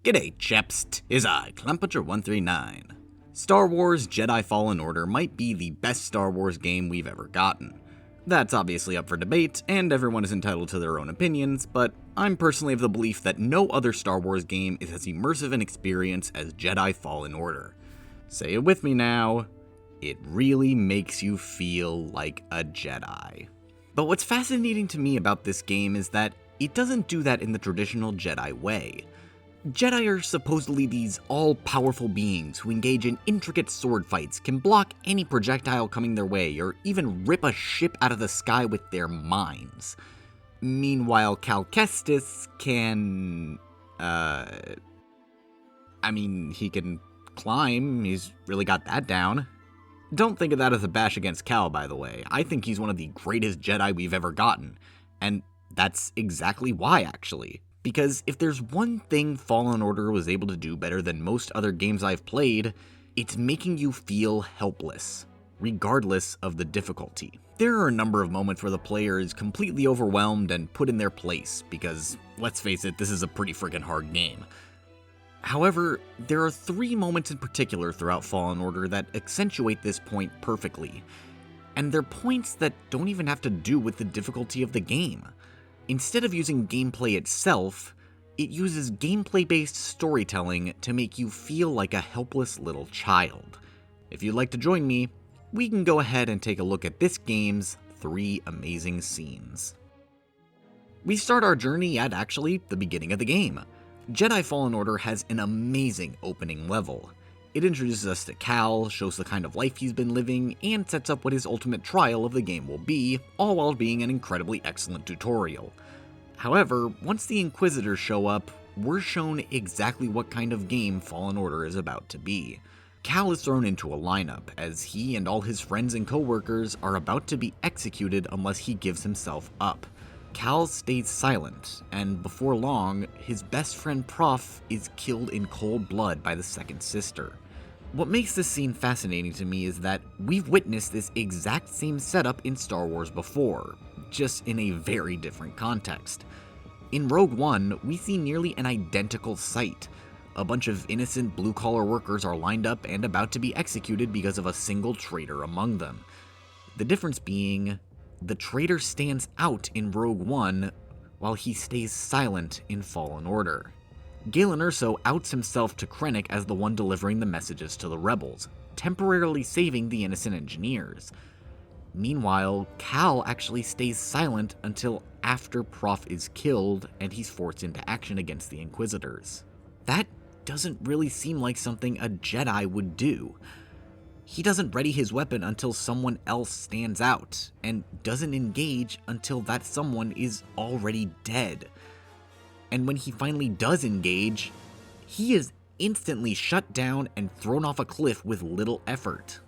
G'day chaps, is I, Clumputcher139. Star Wars Jedi Fallen Order might be the best Star Wars game we've ever gotten. That's obviously up for debate, and everyone is entitled to their own opinions, but I'm personally of the belief that no other Star Wars game is as immersive an experience as Jedi Fallen Order. Say it with me now, it really makes you feel like a Jedi. But what's fascinating to me about this game is that it doesn't do that in the traditional Jedi way. Jedi are supposedly these all-powerful beings who engage in intricate sword fights, can block any projectile coming their way, or even rip a ship out of the sky with their minds. Meanwhile, Kestis can... he can climb, he's really got that down. Don't think of that as a bash against Cal, by the way. I think he's one of the greatest Jedi we've ever gotten, and that's exactly why, actually. Because if there's one thing Fallen Order was able to do better than most other games I've played, it's making you feel helpless, regardless of the difficulty. There are a number of moments where the player is completely overwhelmed and put in their place, because, let's face it, this is a pretty freaking hard game. However, there are 3 moments in particular throughout Fallen Order that accentuate this point perfectly, and they're points that don't even have to do with the difficulty of the game. Instead of using gameplay itself, it uses gameplay-based storytelling to make you feel like a helpless little child. If you'd like to join me, we can go ahead and take a look at this game's 3 amazing scenes. We start our journey at actually the beginning of the game. Jedi Fallen Order has an amazing opening level. It introduces us to Cal, shows the kind of life he's been living, and sets up what his ultimate trial of the game will be, all while being an incredibly excellent tutorial. However, once the Inquisitors show up, we're shown exactly what kind of game Fallen Order is about to be. Cal is thrown into a lineup, as he and all his friends and co-workers are about to be executed unless he gives himself up. Cal stays silent, and before long, his best friend Prof is killed in cold blood by the second sister. What makes this scene fascinating to me is that we've witnessed this exact same setup in Star Wars before, just in a very different context. In Rogue One, we see nearly an identical sight. A bunch of innocent blue-collar workers are lined up and about to be executed because of a single traitor among them. The difference being, the traitor stands out in Rogue One, while he stays silent in Fallen Order. Galen Erso outs himself to Krennic as the one delivering the messages to the rebels, temporarily saving the innocent engineers. Meanwhile, Cal actually stays silent until after Prof is killed and he's forced into action against the Inquisitors. That doesn't really seem like something a Jedi would do. He doesn't ready his weapon until someone else stands out, and doesn't engage until that someone is already dead. And when he finally does engage, he is instantly shut down and thrown off a cliff with little effort.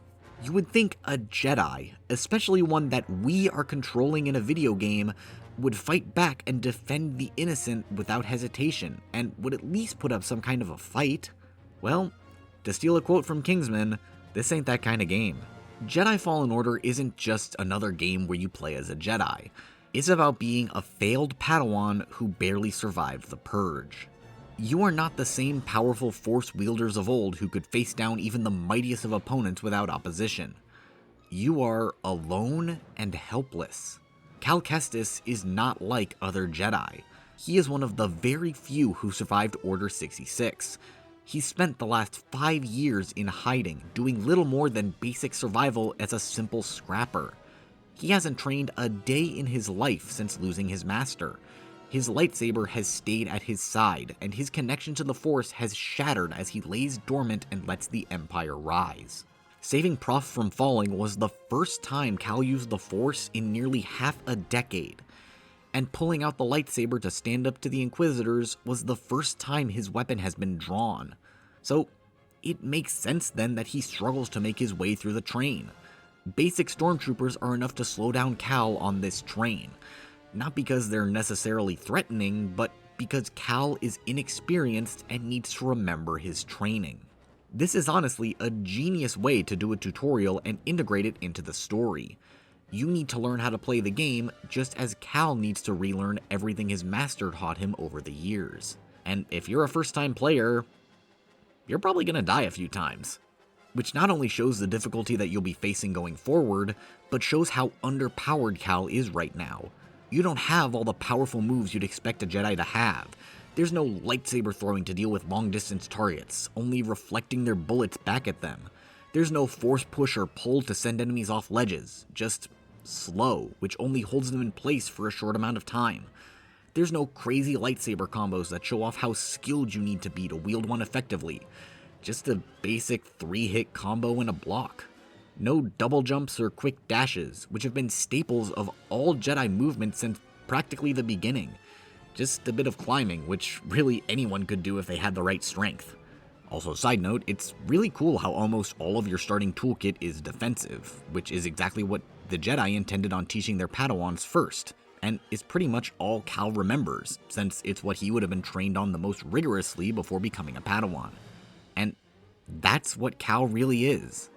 You would think a Jedi, especially one that we are controlling in a video game, would fight back and defend the innocent without hesitation, and would at least put up some kind of a fight. Well, to steal a quote from Kingsman, this ain't that kind of game. Jedi Fallen Order isn't just another game where you play as a Jedi. It's about being a failed Padawan who barely survived the Purge. You are not the same powerful Force wielders of old who could face down even the mightiest of opponents without opposition. You are alone and helpless. Cal Kestis is not like other Jedi. He is one of the very few who survived Order 66. He spent the last 5 years in hiding, doing little more than basic survival as a simple scrapper. He hasn't trained a day in his life since losing his master. His lightsaber has stayed at his side, and his connection to the Force has shattered as he lays dormant and lets the Empire rise. Saving Prof from falling was the first time Cal used the Force in nearly half a decade, and pulling out the lightsaber to stand up to the Inquisitors was the first time his weapon has been drawn. So, it makes sense then that he struggles to make his way through the train. Basic stormtroopers are enough to slow down Cal on this train. Not because they're necessarily threatening, but because Cal is inexperienced and needs to remember his training. This is honestly a genius way to do a tutorial and integrate it into the story. You need to learn how to play the game just as Cal needs to relearn everything his master taught him over the years. And if you're a first-time player, you're probably going to die a few times. Which not only shows the difficulty that you'll be facing going forward, but shows how underpowered Cal is right now. You don't have all the powerful moves you'd expect a Jedi to have. There's no lightsaber throwing to deal with long-distance targets, only reflecting their bullets back at them. There's no force push or pull to send enemies off ledges, just slow, which only holds them in place for a short amount of time. There's no crazy lightsaber combos that show off how skilled you need to be to wield one effectively. Just a basic 3-hit combo and a block. No double jumps or quick dashes, which have been staples of all Jedi movement since practically the beginning. Just a bit of climbing, which really anyone could do if they had the right strength. Also, side note, it's really cool how almost all of your starting toolkit is defensive, which is exactly what the Jedi intended on teaching their Padawans first, and is pretty much all Cal remembers, since it's what he would have been trained on the most rigorously before becoming a Padawan. And that's what Cal really is.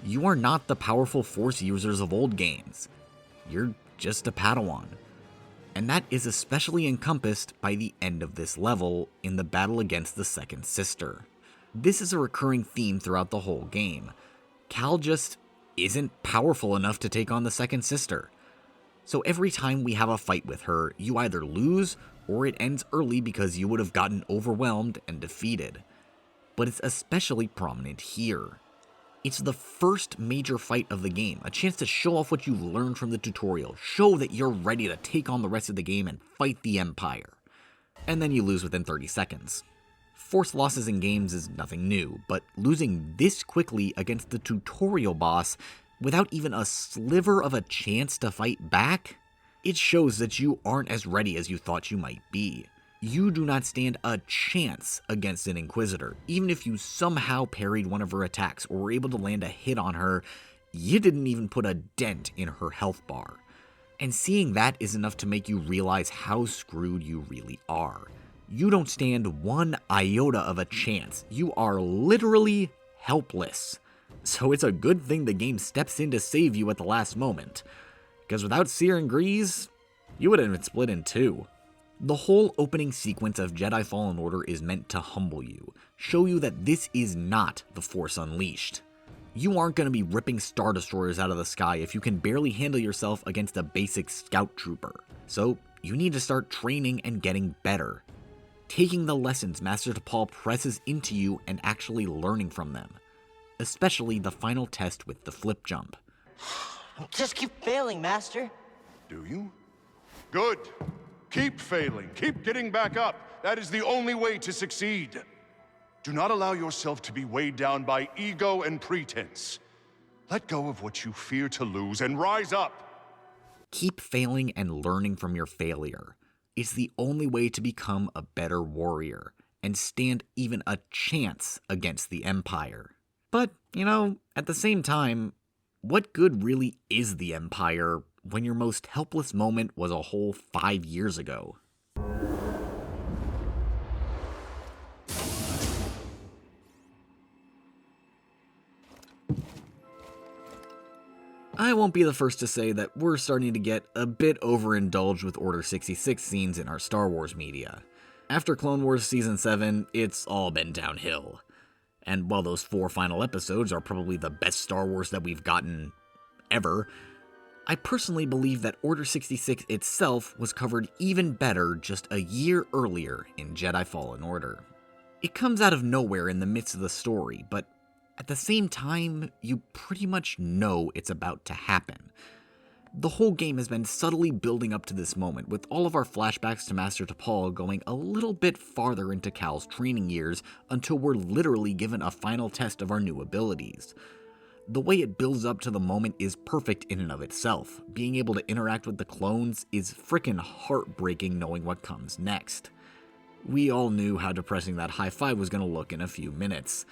You are not the powerful Force users of old games. You're just a Padawan. And that is especially encompassed by the end of this level in the battle against the Second Sister. This is a recurring theme throughout the whole game. Cal just isn't powerful enough to take on the Second Sister. So every time we have a fight with her, you either lose or it ends early because you would have gotten overwhelmed and defeated. But it's especially prominent here. It's the first major fight of the game, a chance to show off what you've learned from the tutorial, show that you're ready to take on the rest of the game and fight the Empire. And then you lose within 30 seconds. Force losses in games is nothing new, but losing this quickly against the tutorial boss without even a sliver of a chance to fight back, it shows that you aren't as ready as you thought you might be. You do not stand a chance against an Inquisitor. Even if you somehow parried one of her attacks or were able to land a hit on her, you didn't even put a dent in her health bar. And seeing that is enough to make you realize how screwed you really are. You don't stand one iota of a chance. You are literally helpless. So it's a good thing the game steps in to save you at the last moment. Because without Seer and Grease, you would have been split in two. The whole opening sequence of Jedi Fallen Order is meant to humble you, show you that this is not the Force Unleashed. You aren't going to be ripping Star Destroyers out of the sky if you can barely handle yourself against a basic scout trooper. So you need to start training and getting better. Taking the lessons Master T'Pol presses into you and actually learning from them. Especially the final test with the flip jump. Just keep failing, Master. Do you? Good. Keep failing. Keep getting back up. That is the only way to succeed. Do not allow yourself to be weighed down by ego and pretense. Let go of what you fear to lose and rise up. Keep failing and learning from your failure. It's the only way to become a better warrior and stand even a chance against the Empire. But, at the same time, what good really is the Empire when your most helpless moment was a whole 5 years ago? I won't be the first to say that we're starting to get a bit overindulged with Order 66 scenes in our Star Wars media. After Clone Wars Season 7, it's all been downhill. And while those 4 final episodes are probably the best Star Wars that we've gotten ever, I personally believe that Order 66 itself was covered even better just a year earlier in Jedi Fallen Order. It comes out of nowhere in the midst of the story, but at the same time, you pretty much know it's about to happen. The whole game has been subtly building up to this moment, with all of our flashbacks to Master T'Pol going a little bit farther into Cal's training years until we're literally given a final test of our new abilities. The way it builds up to the moment is perfect in and of itself. Being able to interact with the clones is frickin' heartbreaking knowing what comes next. We all knew how depressing that high five was going to look in a few minutes.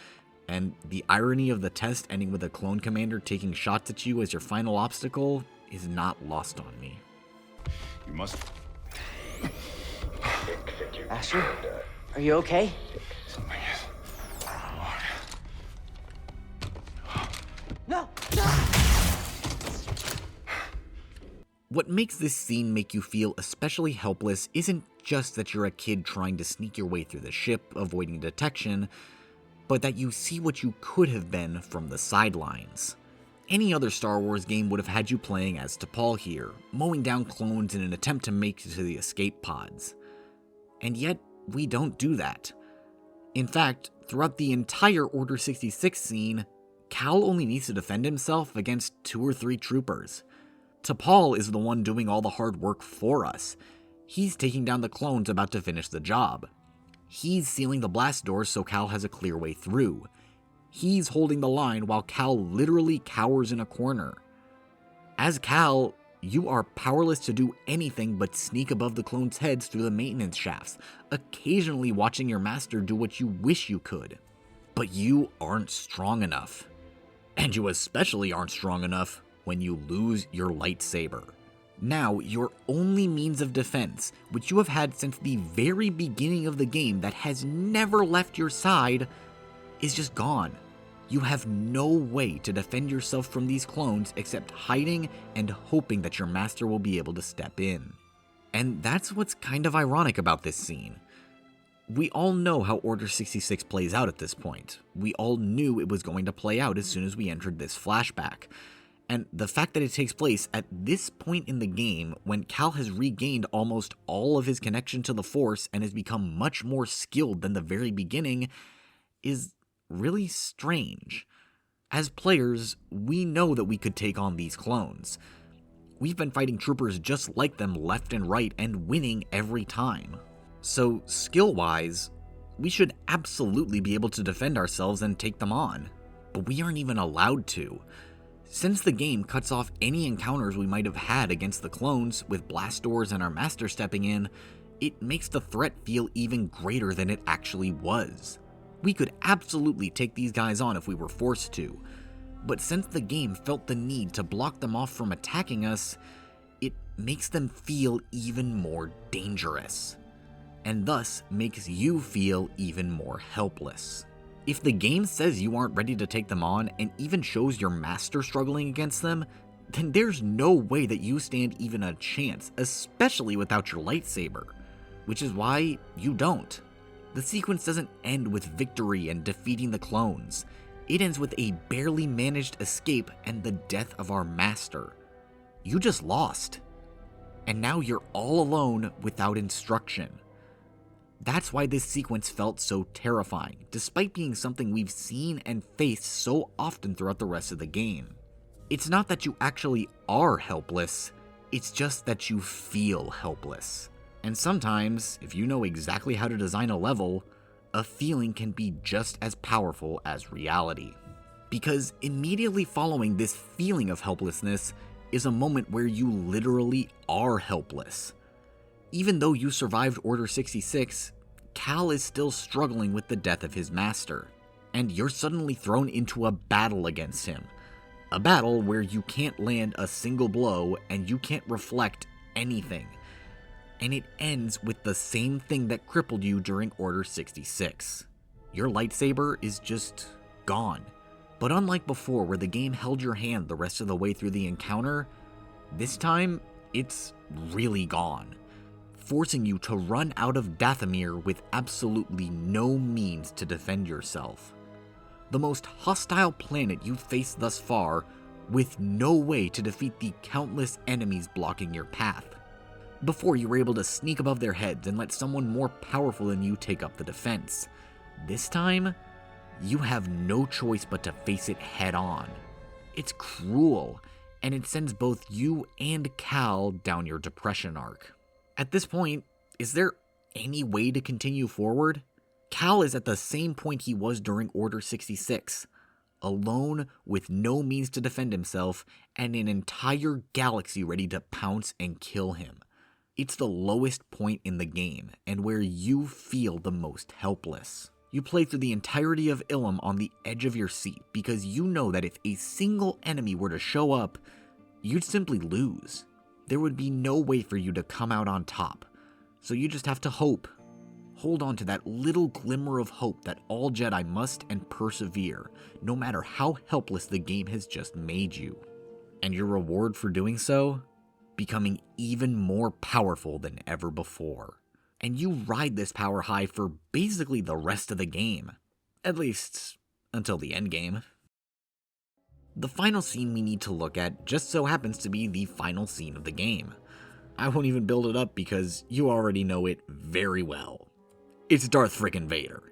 And the irony of the test ending with a clone commander taking shots at you as your final obstacle is not lost on me. You must... Master, are you okay? Something is... No! What makes this scene make you feel especially helpless isn't just that you're a kid trying to sneak your way through the ship, avoiding detection, but that you see what you could have been from the sidelines. Any other Star Wars game would have had you playing as T'Pol here, mowing down clones in an attempt to make it to the escape pods. And yet, we don't do that. In fact, throughout the entire Order 66 scene, Cal only needs to defend himself against 2 or 3 troopers. T'Pol is the one doing all the hard work for us. He's taking down the clones about to finish the job. He's sealing the blast doors so Cal has a clear way through. He's holding the line while Cal literally cowers in a corner. As Cal, you are powerless to do anything but sneak above the clones' heads through the maintenance shafts, occasionally watching your master do what you wish you could. But you aren't strong enough. And you especially aren't strong enough when you lose your lightsaber. Now, your only means of defense, which you have had since the very beginning of the game that has never left your side, is just gone. You have no way to defend yourself from these clones except hiding and hoping that your master will be able to step in. And that's what's kind of ironic about this scene. We all know how Order 66 plays out at this point. We all knew it was going to play out as soon as we entered this flashback. And the fact that it takes place at this point in the game, when Cal has regained almost all of his connection to the Force and has become much more skilled than the very beginning, is really strange. As players, we know that we could take on these clones. We've been fighting troopers just like them left and right and winning every time. So, skill-wise, we should absolutely be able to defend ourselves and take them on. But we aren't even allowed to. Since the game cuts off any encounters we might have had against the clones, with blast doors and our master stepping in, it makes the threat feel even greater than it actually was. We could absolutely take these guys on if we were forced to, but since the game felt the need to block them off from attacking us, it makes them feel even more dangerous, and thus makes you feel even more helpless. If the game says you aren't ready to take them on and even shows your master struggling against them, then there's no way that you stand even a chance, especially without your lightsaber, which is why you don't. The sequence doesn't end with victory and defeating the clones. It ends with a barely managed escape and the death of our master. You just lost. And now you're all alone without instruction. That's why this sequence felt so terrifying, despite being something we've seen and faced so often throughout the rest of the game. It's not that you actually are helpless, it's just that you feel helpless. And sometimes, if you know exactly how to design a level, a feeling can be just as powerful as reality. Because immediately following this feeling of helplessness is a moment where you literally are helpless. Even though you survived Order 66, Cal is still struggling with the death of his master, and you're suddenly thrown into a battle against him. A battle where you can't land a single blow and you can't reflect anything. And it ends with the same thing that crippled you during Order 66. Your lightsaber is just gone. But unlike before where the game held your hand the rest of the way through the encounter, this time it's really gone, forcing you to run out of Dathomir with absolutely no means to defend yourself. The most hostile planet you've faced thus far, with no way to defeat the countless enemies blocking your path. Before you were able to sneak above their heads and let someone more powerful than you take up the defense. This time, you have no choice but to face it head on. It's cruel, and it sends both you and Cal down your depression arc. At this point, is there any way to continue forward? Cal is at the same point he was during Order 66, alone with no means to defend himself and an entire galaxy ready to pounce and kill him. It's the lowest point in the game, and where you feel the most helpless. You play through the entirety of Ilum on the edge of your seat because you know that if a single enemy were to show up, you'd simply lose. There would be no way for you to come out on top, so you just have to hope. Hold on to that little glimmer of hope that all Jedi must and persevere, no matter how helpless the game has just made you. And your reward for doing so? Becoming even more powerful than ever before. and you ride this power high for basically the rest of the game. At least, until the endgame. The final scene we need to look at just so happens to be the final scene of the game. I won't even build it up because you already know it very well. It's Darth frickin' Vader.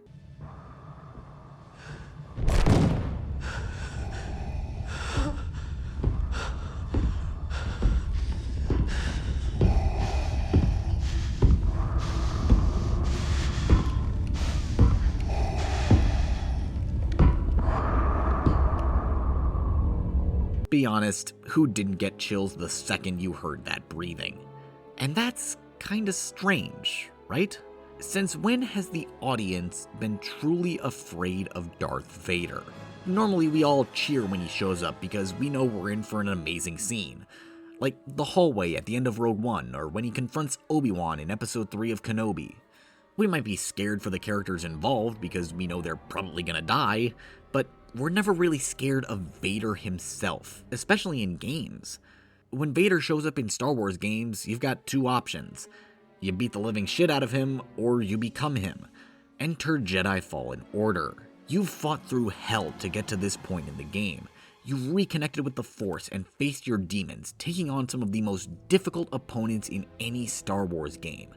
Be honest, who didn't get chills the second you heard that breathing? And that's kinda strange, right? Since when has the audience been truly afraid of Darth Vader? Normally we all cheer when he shows up because we know we're in for an amazing scene. Like the hallway at the end of Rogue One, or when he confronts Obi-Wan in Episode 3 of Kenobi. We might be scared for the characters involved because we know they're probably gonna die, but we're never really scared of Vader himself, especially in games. When Vader shows up in Star Wars games, you've got two options. You beat the living shit out of him, or you become him. Enter Jedi Fallen Order. You've fought through hell to get to this point in the game. You've reconnected with the Force and faced your demons, taking on some of the most difficult opponents in any Star Wars game.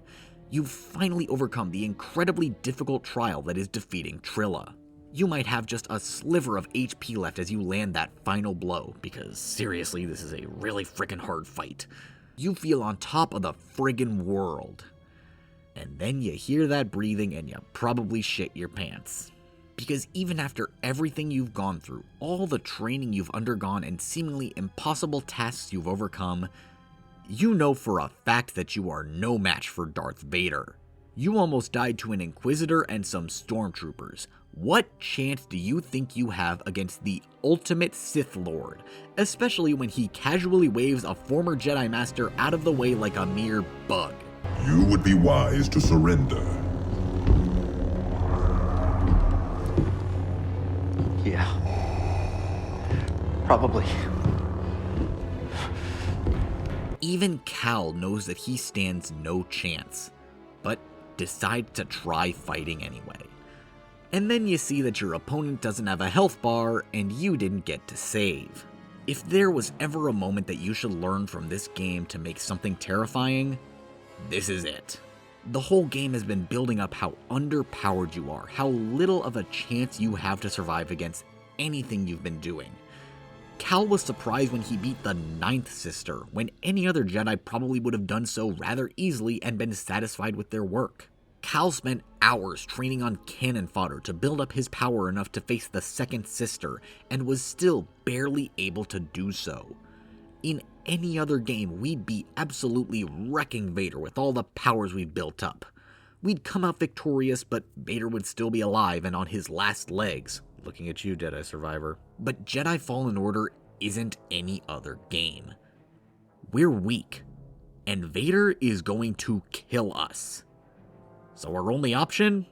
You've finally overcome the incredibly difficult trial that is defeating Trilla. You might have just a sliver of HP left as you land that final blow, because seriously, this is a really frickin' hard fight. You feel on top of the friggin' world. And then you hear that breathing and you probably shit your pants. Because even after everything you've gone through, all the training you've undergone and seemingly impossible tasks you've overcome, you know for a fact that you are no match for Darth Vader. You almost died to an Inquisitor and some stormtroopers. What chance do you think you have against the ultimate Sith Lord, especially when he casually waves a former Jedi Master out of the way like a mere bug? You would be wise to surrender. Yeah. Probably. Even Cal knows that he stands no chance, but decides to try fighting anyway. And then you see that your opponent doesn't have a health bar and you didn't get to save. If there was ever a moment that you should learn from this game to make something terrifying, this is it. The whole game has been building up how underpowered you are, how little of a chance you have to survive against anything you've been doing. Cal was surprised when he beat the 9th sister, when any other Jedi probably would have done so rather easily and been satisfied with their work. Cal spent hours training on cannon fodder to build up his power enough to face the 2nd sister, and was still barely able to do so. In any other game, we'd be absolutely wrecking Vader with all the powers we've built up. We'd come out victorious, but Vader would still be alive and on his last legs. Looking at you, Jedi Survivor. But Jedi Fallen Order isn't any other game. We're weak, and Vader is going to kill us. So our only option?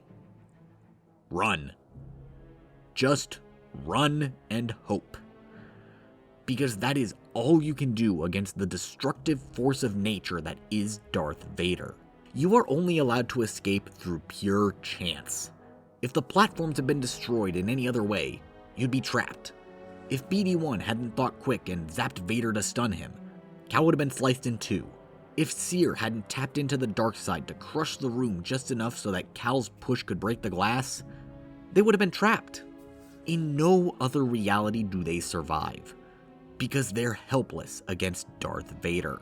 Run. Just run and hope. Because that is all you can do against the destructive force of nature that is Darth Vader. You are only allowed to escape through pure chance. If the platforms had been destroyed in any other way, you'd be trapped. If BD-1 hadn't thought quick and zapped Vader to stun him, Cal would have been sliced in two. If Seer hadn't tapped into the dark side to crush the room just enough so that Cal's push could break the glass, they would have been trapped. In no other reality do they survive, because they're helpless against Darth Vader.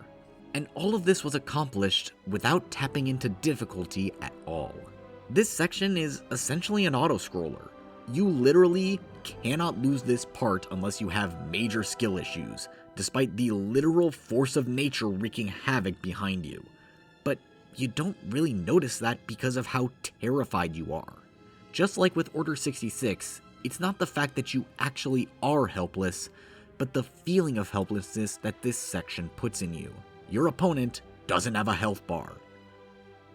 And all of this was accomplished without tapping into difficulty at all. This section is essentially an auto-scroller. You literally cannot lose this part unless you have major skill issues, despite the literal force of nature wreaking havoc behind you. But you don't really notice that because of how terrified you are. Just like with Order 66, it's not the fact that you actually are helpless, but the feeling of helplessness that this section puts in you. Your opponent doesn't have a health bar.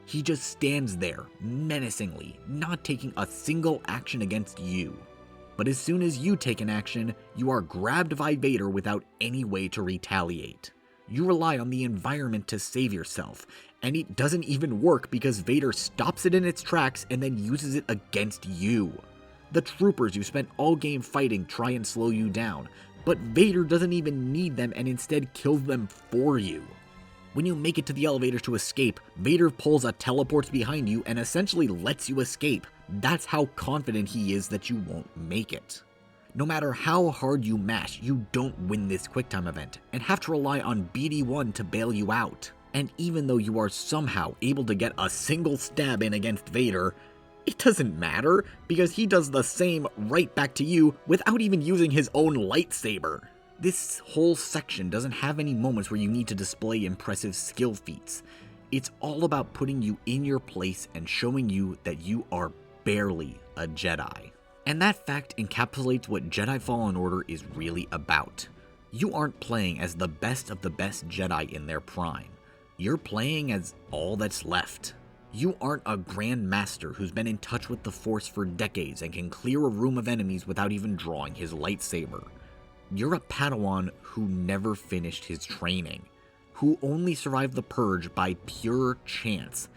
He just stands there, menacingly, not taking a single action against you. But as soon as you take an action, you are grabbed by Vader without any way to retaliate. You rely on the environment to save yourself, and it doesn't even work because Vader stops it in its tracks and then uses it against you. The troopers you spent all game fighting try and slow you down, but Vader doesn't even need them and instead kills them for you. When you make it to the elevator to escape, Vader pulls a teleport behind you and essentially lets you escape. That's how confident he is that you won't make it. No matter how hard you mash, you don't win this QuickTime event and have to rely on BD1 to bail you out. And even though you are somehow able to get a single stab in against Vader, it doesn't matter because he does the same right back to you without even using his own lightsaber. This whole section doesn't have any moments where you need to display impressive skill feats. It's all about putting you in your place and showing you that you are barely a Jedi. And that fact encapsulates what Jedi Fallen Order is really about. You aren't playing as the best of the best Jedi in their prime. You're playing as all that's left. You aren't a Grand Master who's been in touch with the Force for decades and can clear a room of enemies without even drawing his lightsaber. You're a Padawan who never finished his training, who only survived the Purge by pure chance,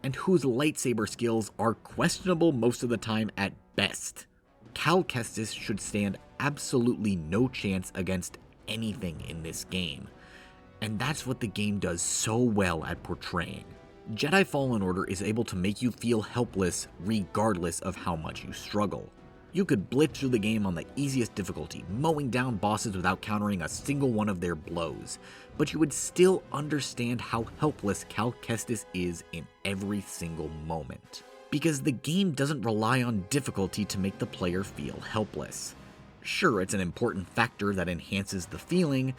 and whose lightsaber skills are questionable most of the time at best. Cal Kestis should stand absolutely no chance against anything in this game, and that's what the game does so well at portraying. Jedi Fallen Order is able to make you feel helpless regardless of how much you struggle. You could blitz through the game on the easiest difficulty, mowing down bosses without countering a single one of their blows, but you would still understand how helpless Cal Kestis is in every single moment. Because the game doesn't rely on difficulty to make the player feel helpless. Sure, it's an important factor that enhances the feeling,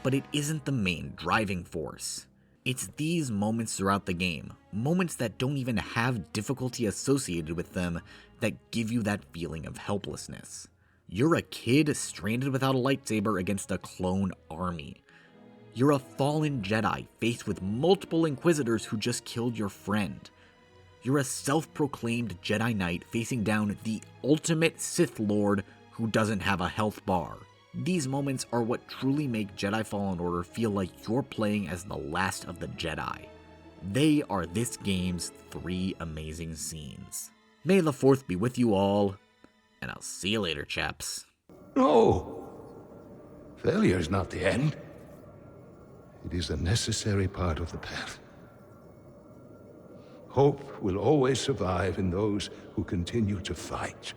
but it isn't the main driving force. It's these moments throughout the game, moments that don't even have difficulty associated with them, that give you that feeling of helplessness. You're a kid stranded without a lightsaber against a clone army. You're a fallen Jedi faced with multiple Inquisitors who just killed your friend. You're a self-proclaimed Jedi Knight facing down the ultimate Sith Lord who doesn't have a health bar. These moments are what truly make Jedi Fallen Order feel like you're playing as the last of the Jedi. They are this game's 3 amazing scenes. May the 4th be with you all, and I'll see you later, chaps. No. Failure is not the end. It is a necessary part of the path. Hope will always survive in those who continue to fight.